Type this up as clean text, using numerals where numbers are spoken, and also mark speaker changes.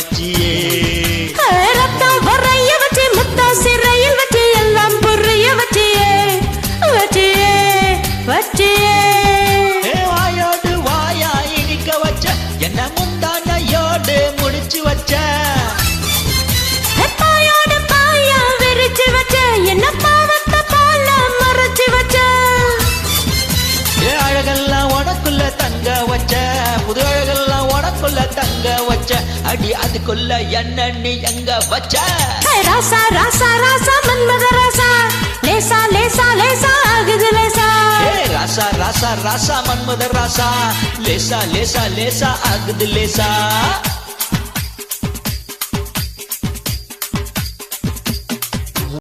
Speaker 1: வச்சியே
Speaker 2: ரத்தம் வரைய வச்சு முத்தா சிறையில் வச்சு எல்லாம் புரிய வச்சியே வச்சியே வச்சியே
Speaker 1: வாயோடு வாயா இனிக்க வச்ச என்ன முந்தானையோடு முடிச்சு வச்ச
Speaker 2: பாயோடு பாயா விரிச்சு வச்ச என்ன பாவத்தை போல மறைச்சு வச்ச
Speaker 1: அழகெல்லாம் உனக்குள்ள தங்க வச்ச புது அழகெல்லாம் உனக்குள்ள தங்க வச்ச அடி அதுக்குள்ள என்ன நீ எங்க வச்ச
Speaker 2: ராசா ராசா ராசா மன்மத ராசா லேசா லேசா லேசா ஆகுது லேசா
Speaker 1: ராசா ராசா ராசா மன்மத ராசா லேசா லேசா லேசா ஆகுது லேசா